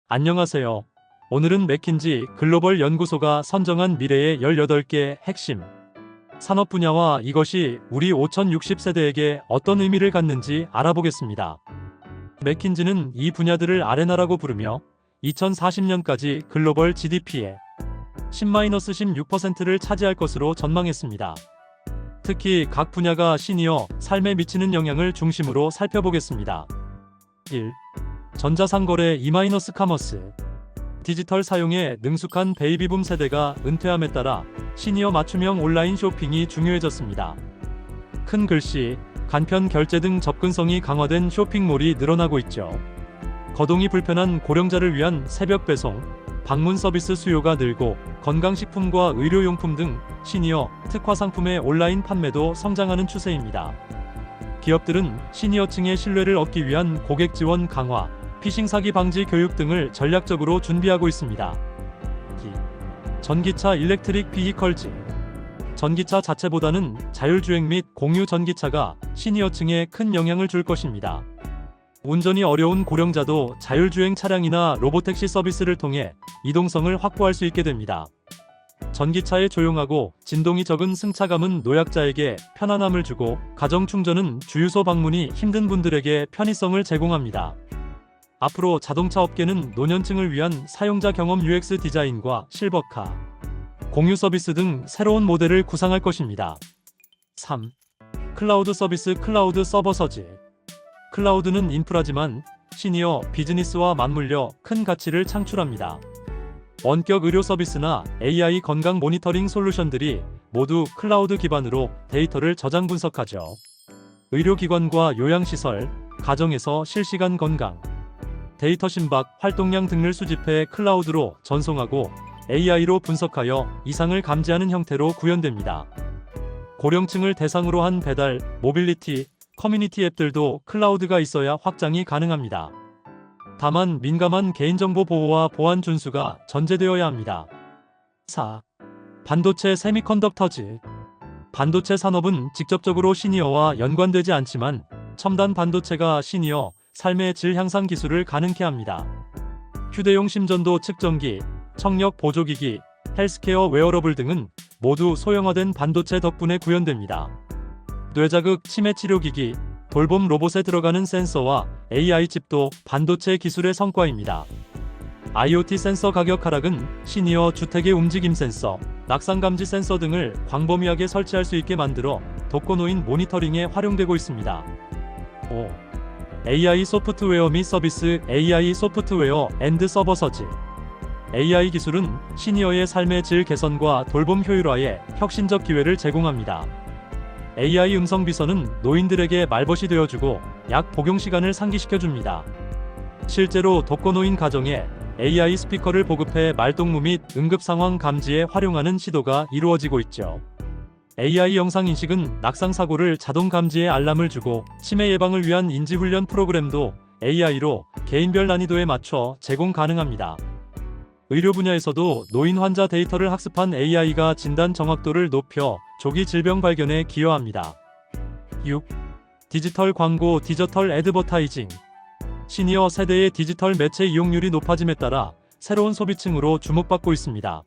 안녕하세요. 오늘은 맥킨지 글로벌 연구소가 선정한 미래의 18개 핵심 산업 분야와 이것이 우리 5060세대에게 어떤 의미를 갖는지 알아보겠습니다. 맥킨지는 이 분야들을 아레나라고 부르며 2040년까지 글로벌 GDP의 10-16%를 차지할 것으로 전망했습니다. 특히 각 분야가 시니어 삶에 미치는 영향을 중심으로 살펴보겠습니다. 1. 전자상거래 E-카머스. 디지털 사용에 능숙한 베이비붐 세대가 은퇴함에 따라 시니어 맞춤형 온라인 쇼핑이 중요해졌습니다. 큰 글씨, 간편 결제 등 접근성이 강화된 쇼핑몰이 늘어나고 있죠. 거동이 불편한 고령자를 위한 새벽 배송, 방문 서비스 수요가 늘고 건강식품과 의료용품 등 시니어 특화 상품의 온라인 판매도 성장하는 추세입니다. 기업들은 시니어층의 신뢰를 얻기 위한 고객 지원 강화, 피싱 사기 방지 교육 등을 전략적으로 준비하고 있습니다. 전기차 일렉트릭 비히컬즈. 전기차 자체보다는 자율주행 및 공유 전기차가 시니어층에 큰 영향을 줄 것입니다. 운전이 어려운 고령자도 자율주행 차량이나 로보택시 서비스를 통해 이동성을 확보할 수 있게 됩니다. 전기차의 조용하고 진동이 적은 승차감은 노약자에게 편안함을 주고 가정 충전은 주유소 방문이 힘든 분들에게 편의성을 제공합니다. 앞으로 자동차 업계는 노년층을 위한 사용자 경험 UX 디자인과 실버카, 공유 서비스 등 새로운 모델을 구상할 것입니다. 3. 클라우드 서비스 클라우드 서버서지. 클라우드는 인프라지만 시니어 비즈니스와 맞물려 큰 가치를 창출합니다. 원격 의료 서비스나 AI 건강 모니터링 솔루션들이 모두 클라우드 기반으로 데이터를 저장 분석하죠. 의료기관과 요양시설, 가정에서 실시간 건강, 데이터 심박, 활동량 등을 수집해 클라우드로 전송하고 AI로 분석하여 이상을 감지하는 형태로 구현됩니다. 고령층을 대상으로 한 배달, 모빌리티, 커뮤니티 앱들도 클라우드가 있어야 확장이 가능합니다. 다만 민감한 개인정보 보호와 보안 준수가 전제되어야 합니다. 4. 반도체 세미컨덕터즈. 반도체 산업은 직접적으로 시니어와 연관되지 않지만 첨단 반도체가 시니어 삶의 질 향상 기술을 가능케 합니다. 휴대용 심전도 측정기, 청력 보조기기, 헬스케어 웨어러블 등은 모두 소형화된 반도체 덕분에 구현됩니다. 뇌자극 치매 치료기기, 돌봄 로봇에 들어가는 센서와 AI 칩도 반도체 기술의 성과입니다. IoT 센서 가격 하락은 시니어 주택의 움직임 센서, 낙상 감지 센서 등을 광범위하게 설치할 수 있게 만들어 독거노인 모니터링에 활용되고 있습니다. 5. AI 소프트웨어 및 서비스 AI 소프트웨어 앤드 서버서지. AI 기술은 시니어의 삶의 질 개선과 돌봄 효율화에 혁신적 기회를 제공합니다. AI 음성 비서는 노인들에게 말벗이 되어주고 약 복용 시간을 상기시켜줍니다. 실제로 독거노인 가정에 AI 스피커를 보급해 말동무 및 응급 상황 감지에 활용하는 시도가 이루어지고 있죠. AI 영상 인식은 낙상 사고를 자동 감지해 알람을 주고 치매 예방을 위한 인지훈련 프로그램도 AI로 개인별 난이도에 맞춰 제공 가능합니다. 의료 분야에서도 노인 환자 데이터를 학습한 AI가 진단 정확도를 높여 조기 질병 발견에 기여합니다. 6. 디지털 광고 디지털 애드버타이징. 시니어 세대의 디지털 매체 이용률이 높아짐에 따라 새로운 소비층으로 주목받고 있습니다.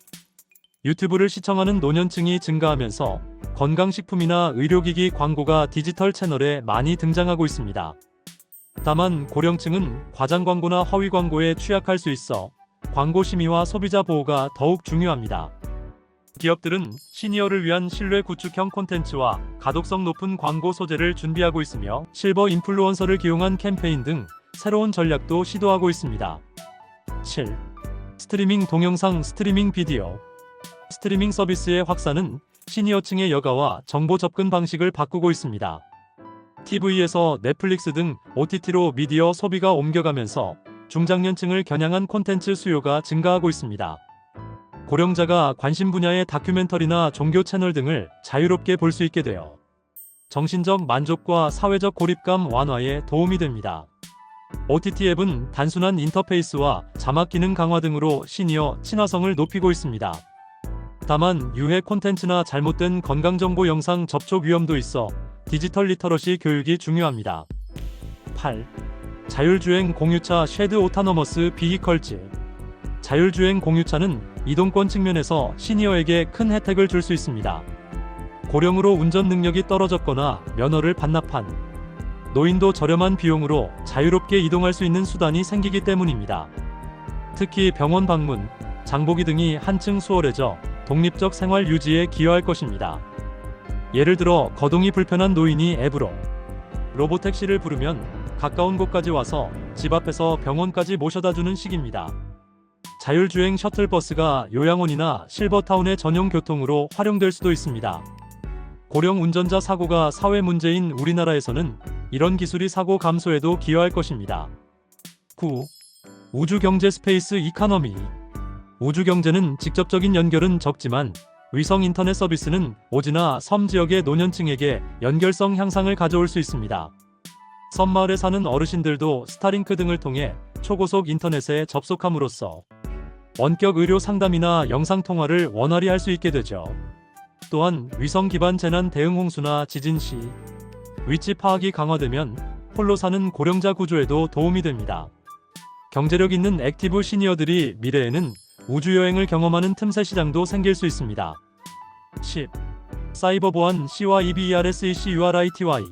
유튜브를 시청하는 노년층이 증가하면서 건강식품이나 의료기기 광고가 디지털 채널에 많이 등장하고 있습니다. 다만 고령층은 과장 광고나 허위 광고에 취약할 수 있어 광고 심의와 소비자 보호가 더욱 중요합니다. 기업들은 시니어를 위한 신뢰 구축형 콘텐츠와 가독성 높은 광고 소재를 준비하고 있으며 실버 인플루언서를 기용한 캠페인 등 새로운 전략도 시도하고 있습니다. 7. 스트리밍 동영상 스트리밍 비디오. 스트리밍 서비스의 확산은 시니어층의 여가와 정보 접근 방식을 바꾸고 있습니다. TV에서 넷플릭스 등 OTT로 미디어 소비가 옮겨가면서 중장년층을 겨냥한 콘텐츠 수요가 증가하고 있습니다. 고령자가 관심 분야의 다큐멘터리나 종교 채널 등을 자유롭게 볼 수 있게 되어 정신적 만족과 사회적 고립감 완화에 도움이 됩니다. OTT 앱은 단순한 인터페이스와 자막 기능 강화 등으로 시니어 친화성을 높이고 있습니다. 다만 유해 콘텐츠나 잘못된 건강정보 영상 접촉 위험도 있어 디지털 리터러시 교육이 중요합니다. 8. 자율주행 공유차 쉐드 오타너머스 비히컬즈. 자율주행 공유차는 이동권 측면에서 시니어에게 큰 혜택을 줄 수 있습니다. 고령으로 운전 능력이 떨어졌거나 면허를 반납한 노인도 저렴한 비용으로 자유롭게 이동할 수 있는 수단이 생기기 때문입니다. 특히 병원 방문, 장보기 등이 한층 수월해져 독립적 생활 유지에 기여할 것입니다. 예를 들어 거동이 불편한 노인이 앱으로 로보택시를 부르면 가까운 곳까지 와서 집 앞에서 병원까지 모셔다주는 식입니다. 자율주행 셔틀버스가 요양원이나 실버타운의 전용 교통으로 활용될 수도 있습니다. 고령 운전자 사고가 사회 문제인 우리나라에서는 이런 기술이 사고 감소에도 기여할 것입니다. 9. 우주경제 스페이스 이카노미. 우주경제는 직접적인 연결은 적지만 위성 인터넷 서비스는 오지나 섬 지역의 노년층에게 연결성 향상을 가져올 수 있습니다. 섬마을에 사는 어르신들도 스타링크 등을 통해 초고속 인터넷에 접속함으로써 원격 의료 상담이나 영상통화를 원활히 할 수 있게 되죠. 또한 위성 기반 재난 대응 홍수나 지진 시 위치 파악이 강화되면 홀로 사는 고령자 구조에도 도움이 됩니다. 경제력 있는 액티브 시니어들이 미래에는 우주여행을 경험하는 틈새 시장도 생길 수 있습니다. 10. 사이버 보안 C와 EBERSECURITY.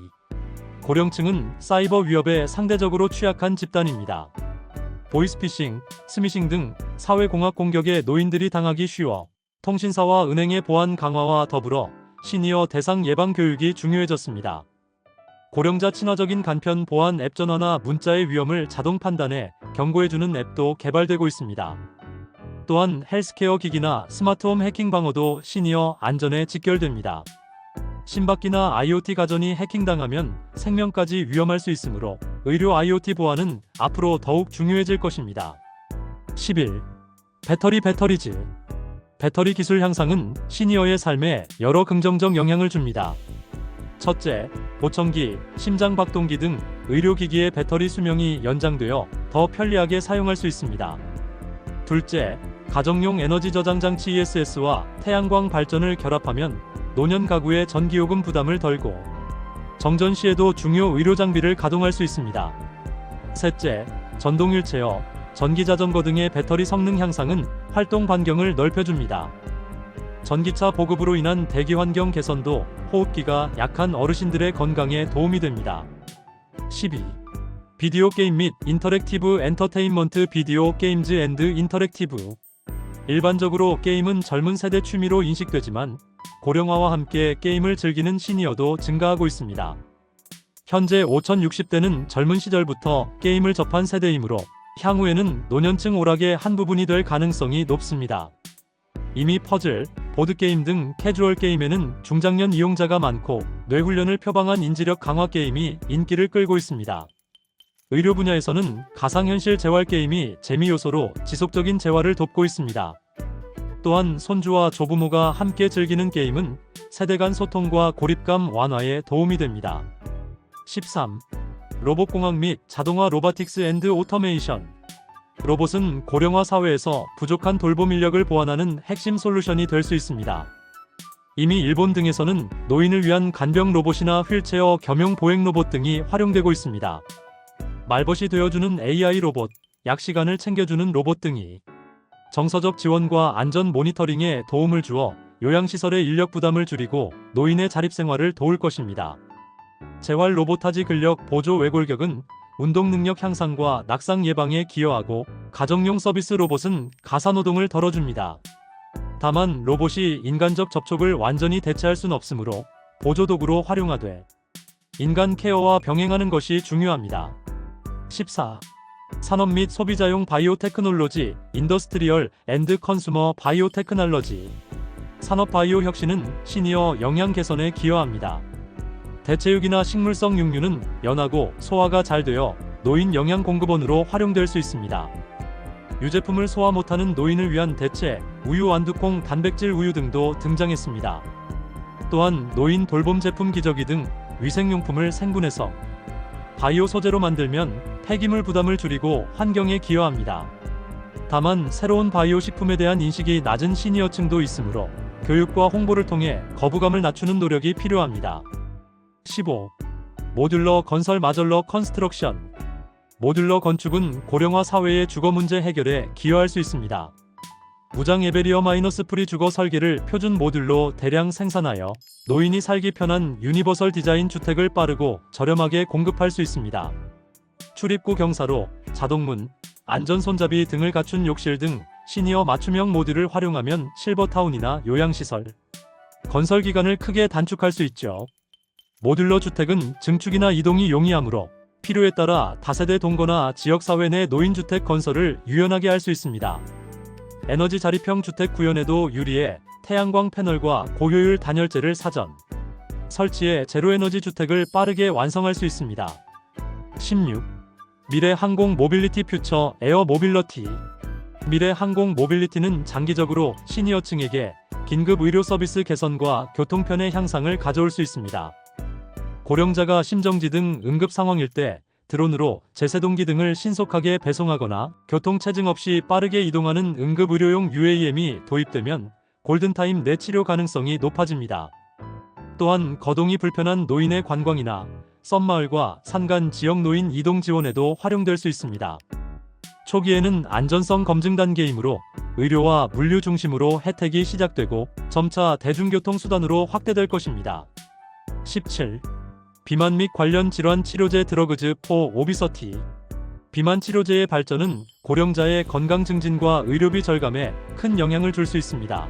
고령층은 사이버 위협에 상대적으로 취약한 집단입니다. 보이스피싱, 스미싱 등 사회공학 공격에 노인들이 당하기 쉬워 통신사와 은행의 보안 강화와 더불어 시니어 대상 예방 교육이 중요해졌습니다. 고령자 친화적인 간편 보안 앱 전화나 문자의 위험을 자동 판단해 경고해주는 앱도 개발되고 있습니다. 또한 헬스케어 기기나 스마트홈 해킹 방어도 시니어 안전에 직결됩니다. 신바퀴나 IoT 가전이 해킹당하면 생명까지 위험할 수 있으므로 의료 IoT 보안은 앞으로 더욱 중요해질 것입니다. 11. 배터리즈. 배터리 기술 향상은 시니어의 삶에 여러 긍정적 영향을 줍니다. 첫째, 보청기, 심장박동기 등 의료기기의 배터리 수명이 연장되어 더 편리하게 사용할 수 있습니다. 둘째, 가정용 에너지 저장 장치 ESS와 태양광 발전을 결합하면 노년 가구의 전기요금 부담을 덜고 정전 시에도 중요 의료 장비를 가동할 수 있습니다. 셋째, 전동 휠체어, 전기자전거 등의 배터리 성능 향상은 활동 반경을 넓혀줍니다. 전기차 보급으로 인한 대기 환경 개선도 호흡기가 약한 어르신들의 건강에 도움이 됩니다. 12. 비디오 게임 및 인터랙티브 엔터테인먼트. 비디오 게임즈 앤드 인터랙티브. 일반적으로 게임은 젊은 세대 취미로 인식되지만 고령화와 함께 게임을 즐기는 시니어도 증가하고 있습니다. 현재 5060대는 젊은 시절부터 게임을 접한 세대이므로 향후에는 노년층 오락의 한 부분이 될 가능성이 높습니다. 이미 퍼즐, 보드게임 등 캐주얼 게임에는 중장년 이용자가 많고 뇌훈련을 표방한 인지력 강화 게임이 인기를 끌고 있습니다. 의료 분야에서는 가상현실 재활 게임이 재미 요소로 지속적인 재활을 돕고 있습니다. 또한 손주와 조부모가 함께 즐기는 게임은 세대 간 소통과 고립감 완화에 도움이 됩니다. 13. 로봇공학 및 자동화. 로보틱스 앤드 오토메이션. 로봇은 고령화 사회에서 부족한 돌봄 인력을 보완하는 핵심 솔루션이 될 수 있습니다. 이미 일본 등에서는 노인을 위한 간병 로봇이나 휠체어 겸용 보행 로봇 등이 활용되고 있습니다. 말벗이 되어주는 AI 로봇, 약 시간을 챙겨주는 로봇 등이 정서적 지원과 안전 모니터링에 도움을 주어 요양시설의 인력 부담을 줄이고 노인의 자립생활을 도울 것입니다. 재활 로보타지 근력 보조 외골격은 운동 능력 향상과 낙상 예방에 기여하고 가정용 서비스 로봇은 가사노동을 덜어줍니다. 다만 로봇이 인간적 접촉을 완전히 대체할 순 없으므로 보조도구로 활용하되 인간 케어와 병행하는 것이 중요합니다. 14. 산업 및 소비자용 바이오테크놀로지. 인더스트리얼 앤드 컨슈머 바이오테크놀로지. 산업 바이오 혁신은 시니어 영양 개선에 기여합니다. 대체육이나 식물성 육류는 연하고 소화가 잘 되어 노인 영양 공급원으로 활용될 수 있습니다. 유제품을 소화 못하는 노인을 위한 대체, 우유 완두콩 단백질 우유 등도 등장했습니다. 또한 노인 돌봄 제품 기저귀 등 위생용품을 생분해서 바이오 소재로 만들면 폐기물 부담을 줄이고 환경에 기여합니다. 다만 새로운 바이오 식품에 대한 인식이 낮은 시니어층도 있으므로 교육과 홍보를 통해 거부감을 낮추는 노력이 필요합니다. 15. 모듈러 건설. 마절러 컨스트럭션. 모듈러 건축은 고령화 사회의 주거 문제 해결에 기여할 수 있습니다. 무장 에베리어 마이너스 프리 주거 설계를 표준 모듈로 대량 생산하여 노인이 살기 편한 유니버설 디자인 주택을 빠르고 저렴하게 공급할 수 있습니다. 출입구 경사로, 자동문, 안전 손잡이 등을 갖춘 욕실 등 시니어 맞춤형 모듈을 활용하면 실버타운이나 요양시설, 건설 기간을 크게 단축할 수 있죠. 모듈러 주택은 증축이나 이동이 용이하므로 필요에 따라 다세대 동거나 지역사회 내 노인주택 건설을 유연하게 할 수 있습니다. 에너지 자립형 주택 구현에도 유리해 태양광 패널과 고효율 단열재를 사전 설치해 제로에너지 주택을 빠르게 완성할 수 있습니다. 16. 미래 항공 모빌리티 퓨처 에어 모빌러티. 미래 항공 모빌리티는 장기적으로 시니어층에게 긴급 의료 서비스 개선과 교통편의 향상을 가져올 수 있습니다. 고령자가 심정지 등 응급 상황일 때 드론으로 제세동기 등을 신속하게 배송하거나 교통체증 없이 빠르게 이동하는 응급의료용 UAM이 도입되면 골든타임 내 치료 가능성이 높아집니다. 또한 거동이 불편한 노인의 관광이나 썸마을과 산간 지역 노인 이동 지원에도 활용될 수 있습니다. 초기에는 안전성 검증 단계이므로 의료와 물류 중심으로 혜택이 시작되고 점차 대중교통 수단으로 확대될 것입니다. 17. 비만 및 관련 질환 치료제 드러그즈 포 오비서티. 비만 치료제의 발전은 고령자의 건강 증진과 의료비 절감에 큰 영향을 줄 수 있습니다.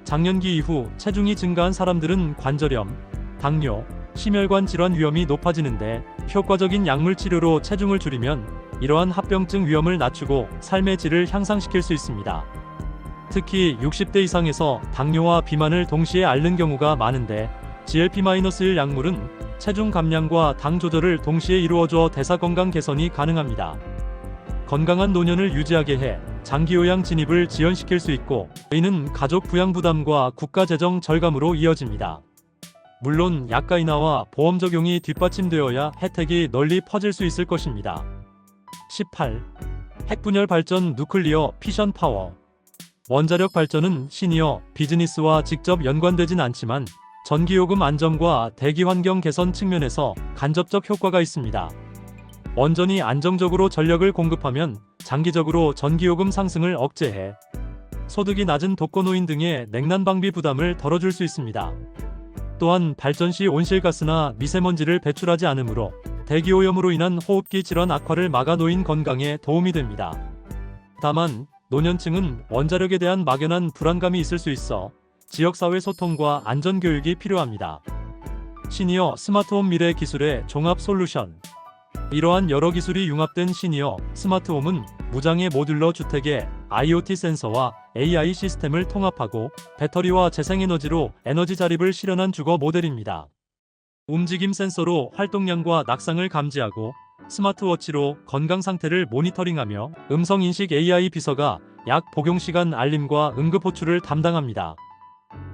장년기 이후 체중이 증가한 사람들은 관절염, 당뇨, 심혈관 질환 위험이 높아지는데 효과적인 약물 치료로 체중을 줄이면 이러한 합병증 위험을 낮추고 삶의 질을 향상시킬 수 있습니다. 특히 60대 이상에서 당뇨와 비만을 동시에 앓는 경우가 많은데 GLP-1 약물은 체중 감량과 당 조절을 동시에 이루어줘 대사 건강 개선이 가능합니다. 건강한 노년을 유지하게 해 장기 요양 진입을 지연시킬 수 있고 이는 가족 부양 부담과 국가 재정 절감으로 이어집니다. 물론 약가 인하와 보험 적용이 뒷받침되어야 혜택이 널리 퍼질 수 있을 것입니다. 18. 핵분열 발전 누클리어 피션 파워. 원자력 발전은 시니어 비즈니스와 직접 연관되진 않지만 전기요금 안정과 대기 환경 개선 측면에서 간접적 효과가 있습니다. 원전이 안정적으로 전력을 공급하면 장기적으로 전기요금 상승을 억제해 소득이 낮은 독거노인 등의 냉난방비 부담을 덜어줄 수 있습니다. 또한 발전 시 온실가스나 미세먼지를 배출하지 않으므로 대기오염으로 인한 호흡기 질환 악화를 막아 노인 건강에 도움이 됩니다. 다만 노년층은 원자력에 대한 막연한 불안감이 있을 수 있어 지역사회 소통과 안전교육이 필요합니다. 시니어 스마트홈 미래 기술의 종합 솔루션. 이러한 여러 기술이 융합된 시니어 스마트홈은 무장애 모듈러 주택에 IoT 센서와 AI 시스템을 통합하고 배터리와 재생에너지로 에너지 자립을 실현한 주거 모델입니다. 움직임 센서로 활동량과 낙상을 감지하고 스마트워치로 건강 상태를 모니터링하며 음성인식 AI 비서가 약 복용시간 알림과 응급호출을 담당합니다.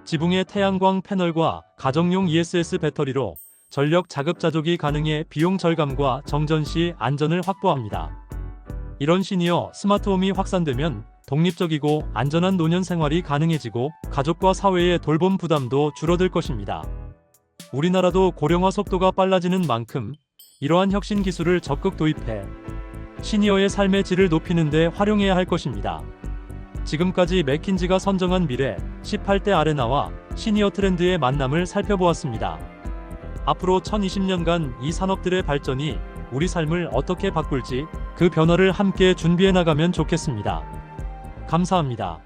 지붕의 태양광 패널과 가정용 ESS 배터리로 전력 자급자족이 가능해 비용 절감과 정전 시 안전을 확보합니다. 이런 시니어 스마트홈이 확산되면 독립적이고 안전한 노년 생활이 가능해지고 가족과 사회의 돌봄 부담도 줄어들 것입니다. 우리나라도 고령화 속도가 빨라지는 만큼 이러한 혁신 기술을 적극 도입해 시니어의 삶의 질을 높이는 데 활용해야 할 것입니다. 지금까지 맥킨지가 선정한 미래 18대 아레나와 시니어 트렌드의 만남을 살펴보았습니다. 앞으로 1020년간 이 산업들의 발전이 우리 삶을 어떻게 바꿀지 그 변화를 함께 준비해 나가면 좋겠습니다. 감사합니다.